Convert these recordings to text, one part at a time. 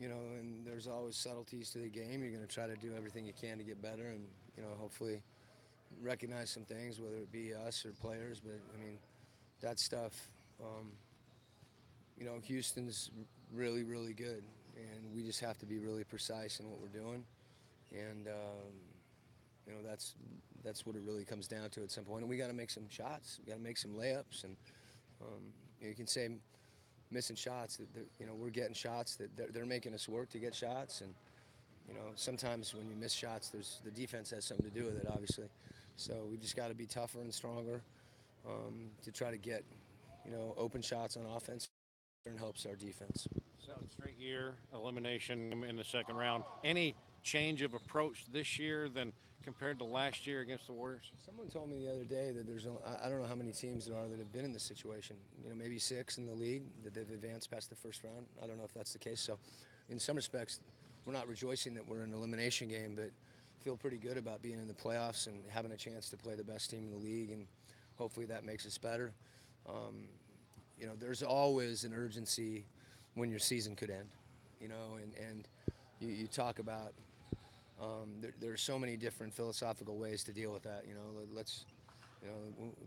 and there's always subtleties to the game. You're going to try to do everything you can to get better, and hopefully recognize some things, whether it be us or players. But I mean, that stuff. Houston's really, really good, and we just have to be really precise in what we're doing, and that's what it really comes down to at some point. And we got to make some shots. We got to make some layups, and you can say missing shots that we're getting shots that they're making us work to get shots, and sometimes when you miss shots, there's the defense has something to do with it, obviously. So we just got to be tougher and stronger to try to get open shots on offense, and helps our defense. Seventh straight year elimination in the second round. Any change of approach this year than compared to last year against the Warriors? Someone told me the other day that I don't know how many teams there are that have been in this situation. Maybe 6 in the league that they've advanced past the first round. I don't know if that's the case. So, in some respects, we're not rejoicing that we're in an elimination game, but feel pretty good about being in the playoffs and having a chance to play the best team in the league, and hopefully that makes us better. There's always an urgency when your season could end, and you talk about there are so many different philosophical ways to deal with that.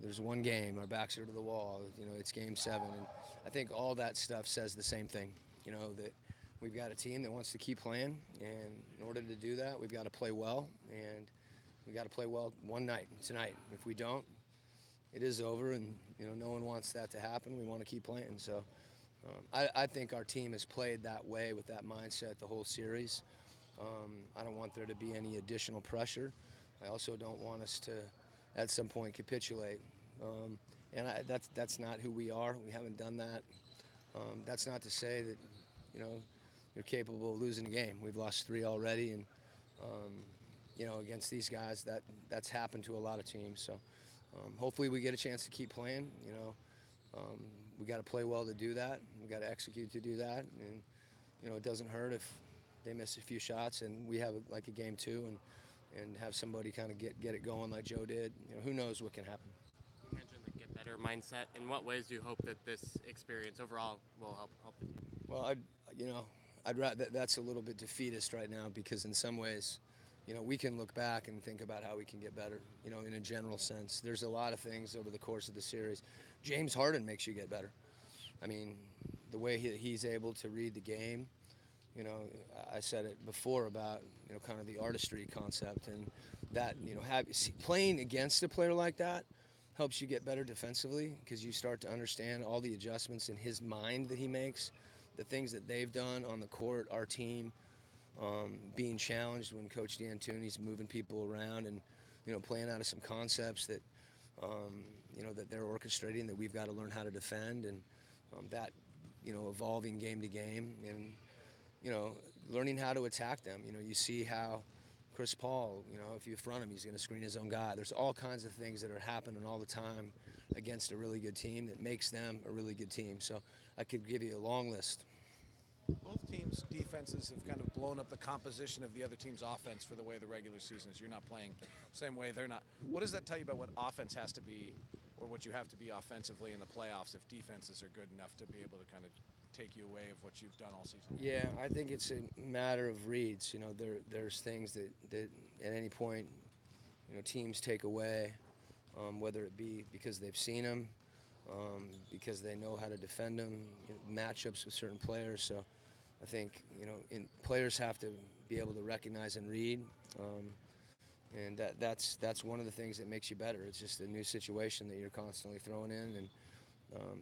There's one game, our backs are to the wall. It's game 7, and I think all that stuff says the same thing. That we've got a team that wants to keep playing, and in order to do that, we've got to play well, and we got to play well one night tonight. If we don't, it is over, and no one wants that to happen. We want to keep playing. So I think our team has played that way with that mindset the whole series. I don't want there to be any additional pressure. I also don't want us to, at some point, capitulate. That's not who we are. We haven't done that. That's not to say that you're capable of losing a game. We've lost 3 already, and against these guys, that's happened to a lot of teams. So hopefully we get a chance to keep playing. We got to play well to do that. We got to execute to do that, and it doesn't hurt if they miss a few shots and we have like a game 2 and have somebody kind of get it going like Joe did. Who knows what can happen. You mentioned the get better mindset. In what ways do you hope that this experience overall will help the team? Well, I'd rather that's a little bit defeatist right now, because in some ways, we can look back and think about how we can get better. In a general sense, there's a lot of things over the course of the series. James Harden makes you get better. I mean, the way he's able to read the game. I said it before about kind of the artistry concept, and that playing against a player like that helps you get better defensively, because you start to understand all the adjustments in his mind that he makes, the things that they've done on the court, our team being challenged when Coach D'Antoni's moving people around and playing out of some concepts that that they're orchestrating that we've got to learn how to defend, and that evolving game to game, and learning how to attack them. You see how Chris Paul, if you front him, he's going to screen his own guy. There's all kinds of things that are happening all the time against a really good team that makes them a really good team. So I could give you a long list. Both teams' defenses have kind of blown up the composition of the other team's offense for the way the regular season is. You're not playing the same way they're not. What does that tell you about what offense has to be, or what you have to be offensively in the playoffs if defenses are good enough to be able to kind of take you away of what you've done all season? Yeah, I think it's a matter of reads. There's things that at any point, teams take away, whether it be because they've seen them, because they know how to defend them, matchups with certain players. So I think players have to be able to recognize and read, and that's one of the things that makes you better. It's just a new situation that you're constantly throwing in, and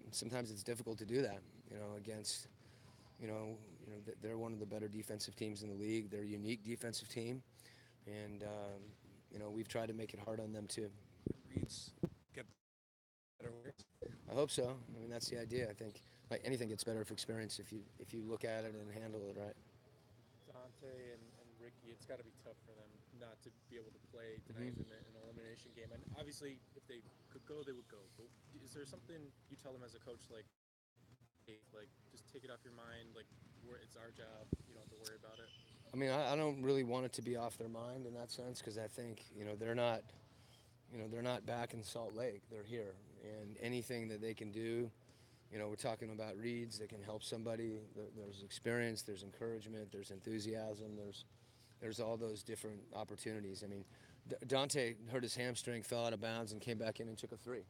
sometimes it's difficult to do that. Against they're one of the better defensive teams in the league. They're a unique defensive team, and we've tried to make it hard on them too. Reads get better. I hope so. I mean, that's the idea. I think like anything gets better with experience if you look at it and handle it right. Dante and Ricky, it's got to be tough for them not to be able to play tonight in an elimination game. And obviously, if they could go, they would go. But is there something you tell them as a coach, like, hey, like just take it off your mind, like it's our job, you don't have to worry about it? I mean, I don't really want it to be off their mind in that sense, because I think they're not back in Salt Lake. They're here, and anything that they can do, we're talking about reads that can help somebody. There's experience, there's encouragement, there's enthusiasm, there's all those different opportunities. I mean, Dante hurt his hamstring, fell out of bounds, and came back in and took a three.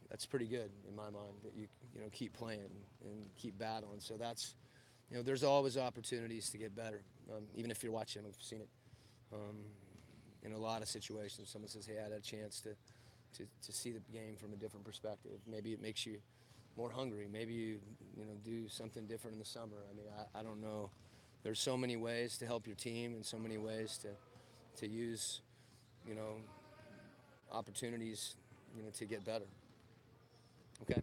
That's pretty good in my mind, that you keep playing and keep battling. So that's, there's always opportunities to get better. Even if you're watching, I've seen it in a lot of situations. Someone says, hey, I had a chance to see the game from a different perspective. Maybe it makes you more hungry. Maybe you do something different in the summer. I mean, I don't know. There's so many ways to help your team and so many ways to use, opportunities, to get better. Okay.